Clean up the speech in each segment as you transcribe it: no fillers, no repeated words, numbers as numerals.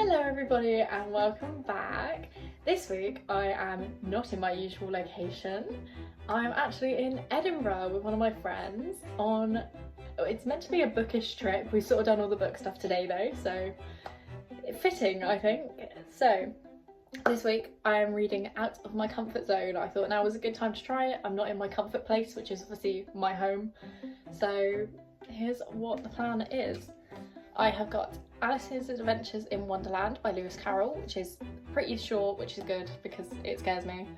Hello everybody and welcome back. This week I am not in my usual location. I'm actually in Edinburgh with one of my friends on, it's meant to be a bookish trip. We've sort of done all the book stuff today though, so fitting I think. So this week I am reading out of my comfort zone. I thought now was a good time to try it. I'm not in my comfort place, which is obviously my home. So here's what the plan is. I have got Alice's Adventures in Wonderland by Lewis Carroll, which is pretty short, which is good because it scares me.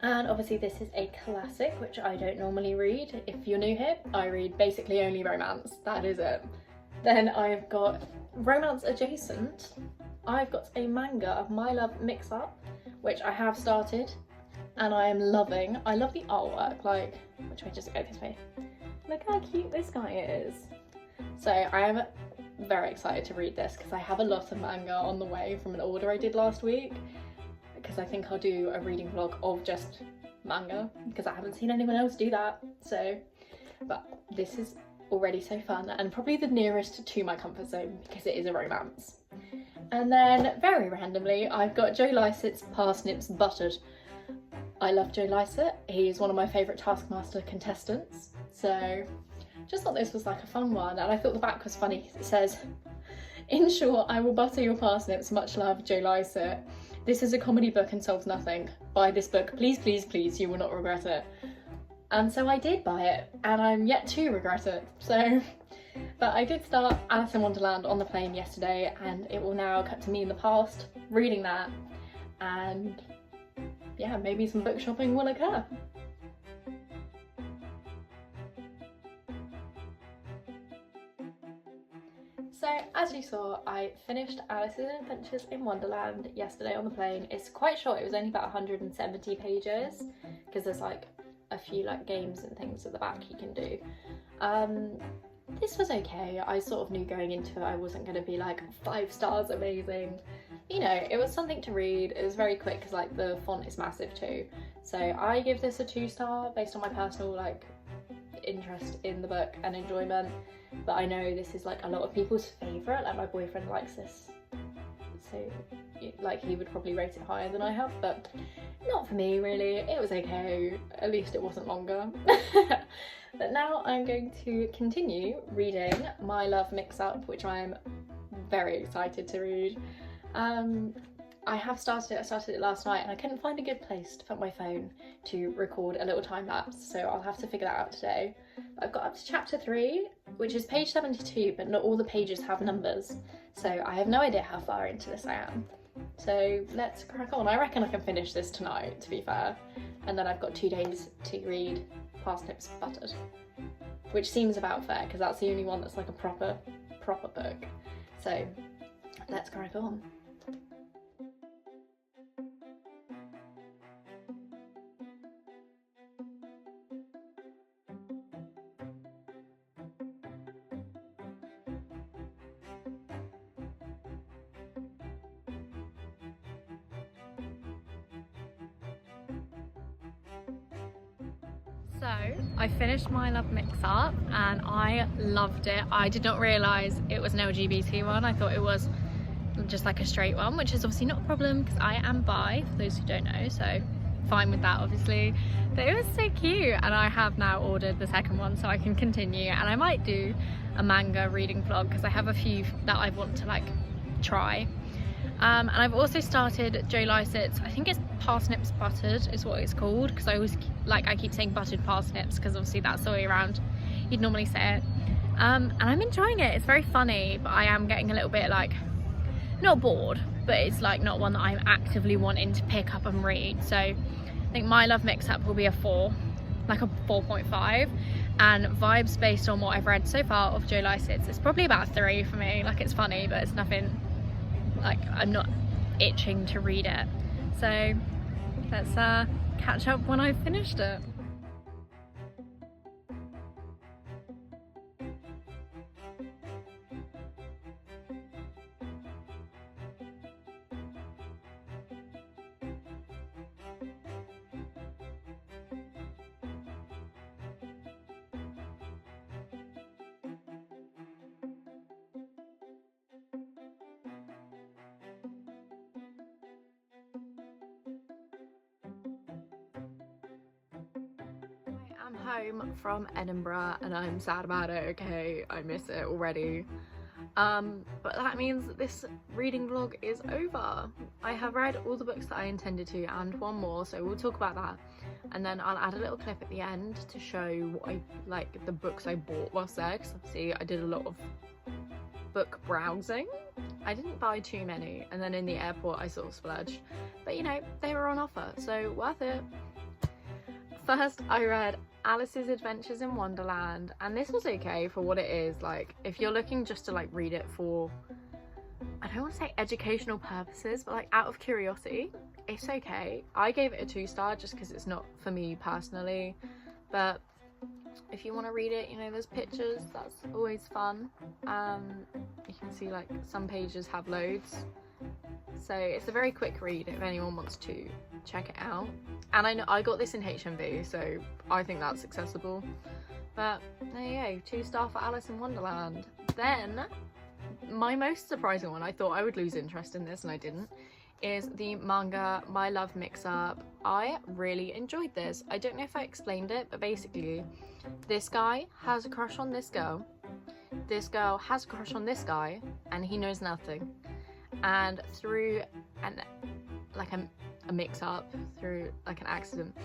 And obviously this is a classic, which I don't normally read. If you're new here, I read basically only romance, that is it. Then I've got romance adjacent. I've got a manga of My Love Mix-Up, which I have started and I am loving. I love the artwork, like, which way does it go this way? Look how cute this guy is. So I am very excited to read this because I have a lot of manga on the way from an order I did last week, because I think I'll do a reading vlog of just manga because I haven't seen anyone else do that. So, but this is already so fun and probably the nearest to my comfort zone because it is a romance. And then very randomly I've got Joe Lycett's Parsnips Buttered. I love Joe Lycett, he's one of my favourite Taskmaster contestants, so just thought this was like a fun one, and I thought the back was funny. It says, "In short, I will butter your parsnips. Much love, Joe Lycett. This is a comedy book and solves nothing. Buy this book, please, please, please. You will not regret it." And so I did buy it, and I'm yet to regret it. So, but I did start Alice in Wonderland on the plane yesterday, and it will now cut to me in the past reading that, and yeah, maybe some book shopping will occur. So as you saw, I finished Alice's Adventures in Wonderland yesterday on the plane. It's quite short, it was only about 170 pages because there's like a few like games and things at the back you can do. This was okay. I sort of knew going into it I wasn't going to be like 5 stars amazing. You know, it was something to read. It was very quick because like the font is massive too. So I give this a 2-star based on my personal like interest in the book and enjoyment, but I know this is like a lot of people's favourite, like my boyfriend likes this, so like he would probably rate it higher than I have, but not for me really. It was okay, at least it wasn't longer. But now I'm going to continue reading My Love Mix-Up, which I'm very excited to read. I started it last night and I couldn't find a good place to put my phone to record a little time lapse, so I'll have to figure that out today. I've got up to chapter 3, which is page 72, but not all the pages have numbers, so I have no idea how far into this I am. So let's crack on. I reckon I can finish this tonight, to be fair, and then I've got 2 days to read Parsnips Buttered, which seems about fair because that's the only one that's like a proper book. So let's crack on. So I finished My Love Mix-Up and I loved it. I did not realise it was an LGBT one. I thought it was just like a straight one, which is obviously not a problem because I am bi, for those who don't know, so fine with that obviously. But it was so cute, and I have now ordered the second one so I can continue, and I might do a manga reading vlog because I have a few that I want to like try. And I've also started Joe Lycett's, I think it's Parsnips Buttered is what it's called, because I always I keep saying buttered parsnips because obviously that's the way around you'd normally say it. And I'm enjoying it. It's very funny, but I am getting a little bit like, not bored, but it's like not one that I'm actively wanting to pick up and read. So I think My Love Mix-Up will be a 4, like a 4.5, and vibes based on what I've read so far of Joe Lycett's, it's probably about a 3 for me. Like, it's funny, but it's nothing like I'm not itching to read it. So let's catch up when I've finished it. home from Edinburgh and I'm sad about it, okay? I miss it already. But that means that this reading vlog is over. I have read all the books that I intended to and one more, so we'll talk about that. And then I'll add a little clip at the end to show what I like, the books I bought whilst there, because obviously I did a lot of book browsing. I didn't buy too many, and then in the airport I sort of splurged. But you know, they were on offer, so worth it. First, I read Alice's Adventures in Wonderland, and this was okay for what it is. Like, if you're looking just to like read it for, I don't want to say educational purposes, but like out of curiosity, it's okay. I gave it a 2-star just because it's not for me personally, but if you want to read it, you know, there's pictures, that's always fun. You can see like some pages have loads, so it's a very quick read if anyone wants to check it out. And I know I got this in HMV, so I think that's accessible. But there you go, 2-star for Alice in Wonderland. Then my most surprising one, I thought I would lose interest in this and I didn't, is the manga My Love Mix-Up. I really enjoyed this. I don't know if I explained it, but basically this guy has a crush on this girl has a crush on this guy, and he knows nothing. And through a mix-up, through like an accident,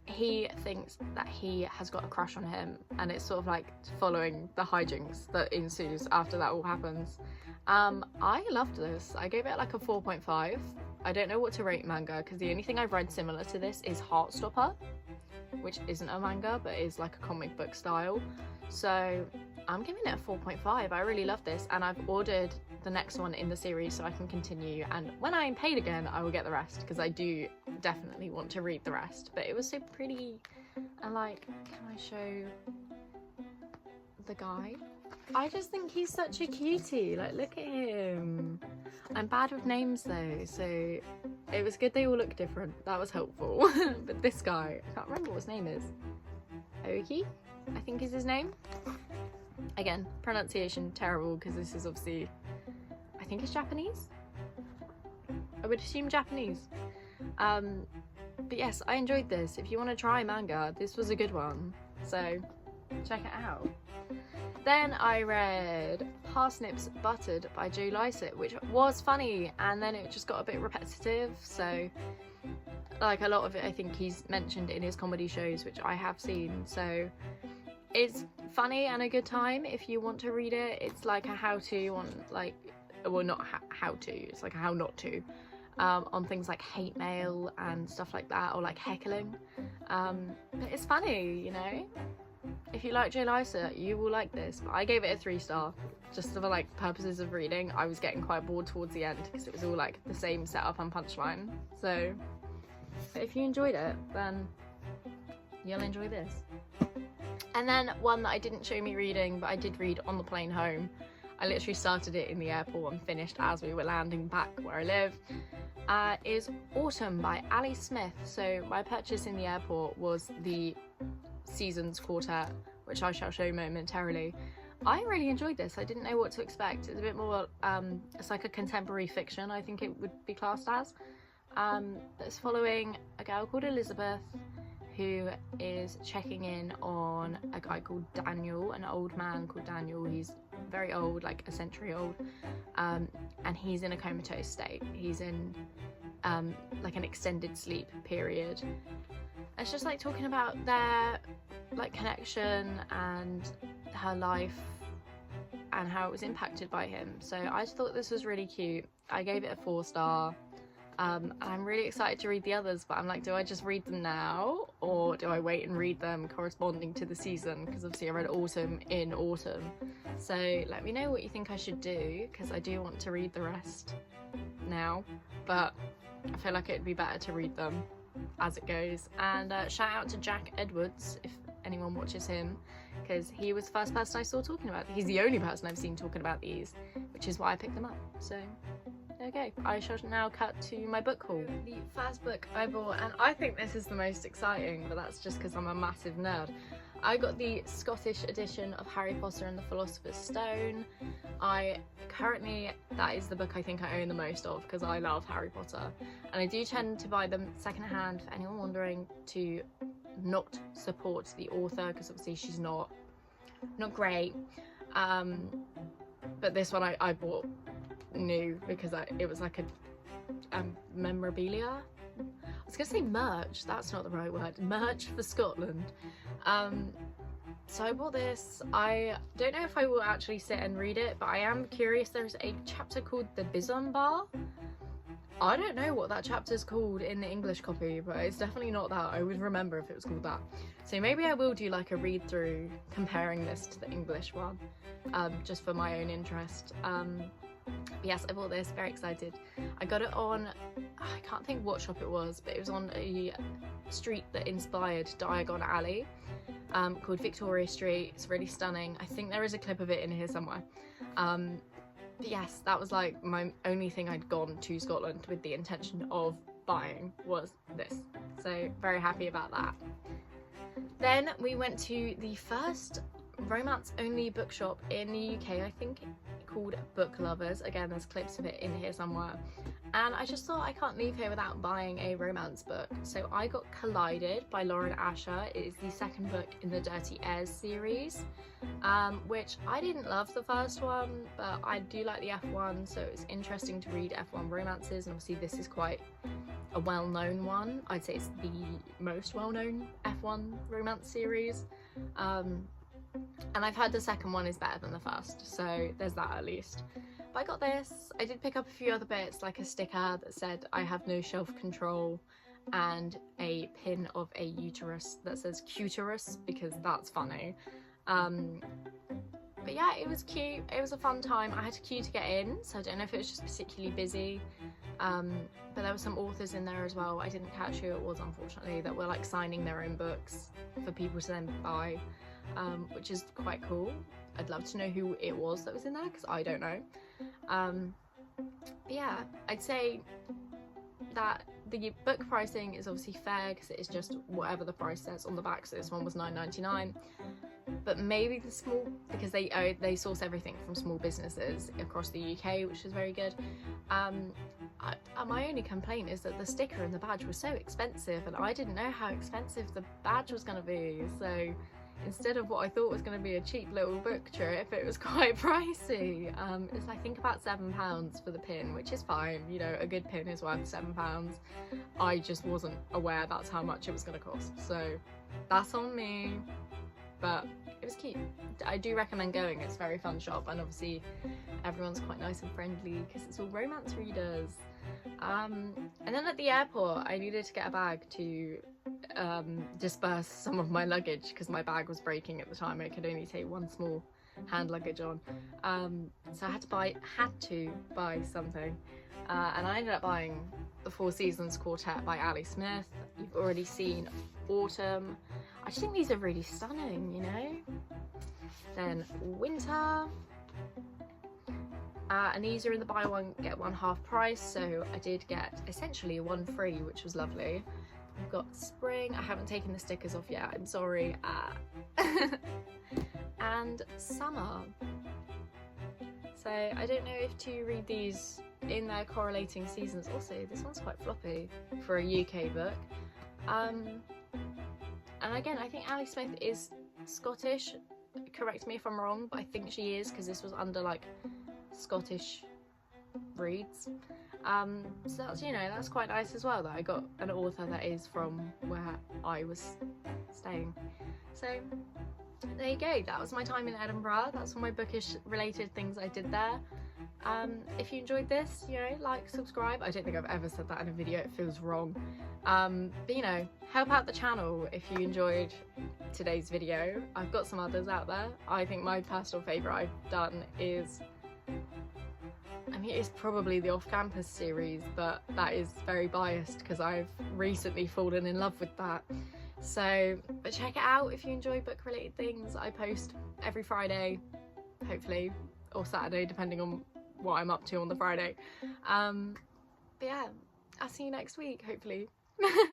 he thinks that he has got a crush on him, and it's sort of like following the hijinks that ensues after that all happens. I loved this. I gave it like a 4.5. I don't know what to rate manga because the only thing I've read similar to this is Heartstopper, which isn't a manga but is like a comic book style. So I'm giving it a 4.5. I really love this, and I've ordered the next one in the series so I can continue, and when I am paid again I will get the rest because I do definitely want to read the rest. But it was so pretty, and like, can I show the guy? I just think he's such a cutie. Like, look at him. I'm bad with names though, so it was good they all look different. That was helpful. But this guy, I can't remember what his name is. Aoki, I think is his name. Again, pronunciation terrible because this is obviously, I think it's Japanese. I would assume Japanese. But yes, I enjoyed this. If you want to try manga, this was a good one. So check it out. Then I read Parsnips Buttered by Joe Lycett, which was funny, and then it just got a bit repetitive. So like a lot of it I think he's mentioned in his comedy shows, which I have seen. So it's funny and a good time if you want to read it. It's like a how-to on like, well, not how-to, it's like a how not to, on things like hate mail and stuff like that, or like heckling. But it's funny, you know. If you like Joe Lycett, you will like this. But I gave it a 3-star just for like purposes of reading. I was getting quite bored towards the end because it was all like the same setup and punchline. So if you enjoyed it, then you'll enjoy this. And then one that I didn't show me reading, but I did read on the plane home. I literally started it in the airport and finished as we were landing back where I live, is Autumn by Ali Smith. So my purchase in the airport was the Seasons Quartet, which I shall show momentarily. I really enjoyed this. I didn't know what to expect. It's a bit more, it's like a contemporary fiction, I think it would be classed as. It's following a girl called Elizabeth who is checking in on a guy called Daniel, an old man called Daniel. He's very old, like a century old, and he's in a comatose state. He's in like an extended sleep period. It's just like talking about their like connection and her life and how it was impacted by him. So I just thought this was really cute. I gave it a 4-star. I'm really excited to read the others, but I'm like, do I just read them now or do I wait and read them corresponding to the season? Because obviously I read Autumn in autumn. So let me know what you think I should do, because I do want to read the rest now, but I feel like it'd be better to read them as it goes. And shout out to Jack Edwards if anyone watches him, because he was the first person I saw talking about it. He's the only person I've seen talking about these, which is why I picked them up. So okay, I shall now cut to my book haul. The first book I bought, and I think this is the most exciting, but that's just because I'm a massive nerd. I got the Scottish edition of Harry Potter and the Philosopher's Stone. That is the book I think I own the most of, because I love Harry Potter. And I do tend to buy them secondhand, for anyone wondering, to not support the author, because obviously she's not great. But this one I bought new because it was like a memorabilia. I was gonna say merch, that's not the right word. Merch for Scotland. So I bought this. I don't know if I will actually sit and read it, but I am curious. There's a chapter called The Bison Bar. I don't know what that chapter's called in the English copy, but it's definitely not that. I would remember if it was called that. So maybe I will do like a read through comparing this to the English one, just for my own interest. But yes, I bought this, very excited. I got it on, I can't think what shop it was, but it was on a street that inspired Diagon Alley, called Victoria Street. It's really stunning. I think there is a clip of it in here somewhere. But yes, that was like my only thing I'd gone to Scotland with the intention of buying, was this. So very happy about that. Then we went to the first romance only bookshop in the UK, I think, called Book Lovers. Again, there's clips of it in here somewhere. And I just thought I can't leave here without buying a romance book. So I got Collided by Lauren Asher. It is the second book in the Dirty Heirs series, which I didn't love the first one, but I do like the F1, so it's interesting to read F1 romances, and obviously this is quite a well-known one. I'd say it's the most well-known F1 romance series. And I've heard the second one is better than the first, so there's that at least. But I got this. I did pick up a few other bits, like a sticker that said I have no shelf control, and a pin of a uterus that says cuterus, because that's funny. But yeah, it was cute. It was a fun time. I had to queue to get in, so I don't know if it was just particularly busy. But there were some authors in there as well. I didn't catch who it was, unfortunately, that were like signing their own books for people to then buy, which is quite cool. I'd love to know who it was that was in there, because I don't know. But yeah, I'd say that the book pricing is obviously fair, because it is just whatever the price says on the back. So this one was £9.99. But maybe the small, because they source everything from small businesses across the UK, which is very good. My only complaint is that the sticker and the badge were so expensive, and I didn't know how expensive the badge was going to be. So instead of what I thought was going to be a cheap little book trip, it was quite pricey. It's I think about £7 for the pin, which is fine. You know, a good pin is worth £7. I just wasn't aware that's how much it was going to cost. So that's on me. But it was cute. I do recommend going. It's a very fun shop, and obviously everyone's quite nice and friendly because it's all romance readers. And then at the airport, I needed to get a bag to disperse some of my luggage, because my bag was breaking at the time. I could only take one small hand luggage on. So I had to buy something. And I ended up buying The Four Seasons Quartet by Ali Smith. You've already seen Autumn. I just think these are really stunning, you know? Then Winter. And these are in the buy one, get one half price. So I did get essentially one free, which was lovely. We've got Spring. I haven't taken the stickers off yet, I'm sorry. And Summer. So I don't know if to read these in their correlating seasons. Also, this one's quite floppy for a UK book. And again, I think Ali Smith is Scottish. Correct me if I'm wrong, but I think she is, because this was under like Scottish reads. So that's, you know, that's quite nice as well, that I got an author that is from where I was staying. So there you go, that was my time in Edinburgh. That's all my bookish related things I did there. If you enjoyed this, you know, like, subscribe. I don't think I've ever said that in a video, it feels wrong. But you know, help out the channel if you enjoyed today's video. I've got some others out there. I think my personal favourite I've done is, I mean, it's probably the Off-Campus series, but that is very biased because I've recently fallen in love with that. So, but check it out if you enjoy book related things. I post every Friday, hopefully, or Saturday, depending on what I'm up to on the Friday. But yeah, I'll see you next week, hopefully.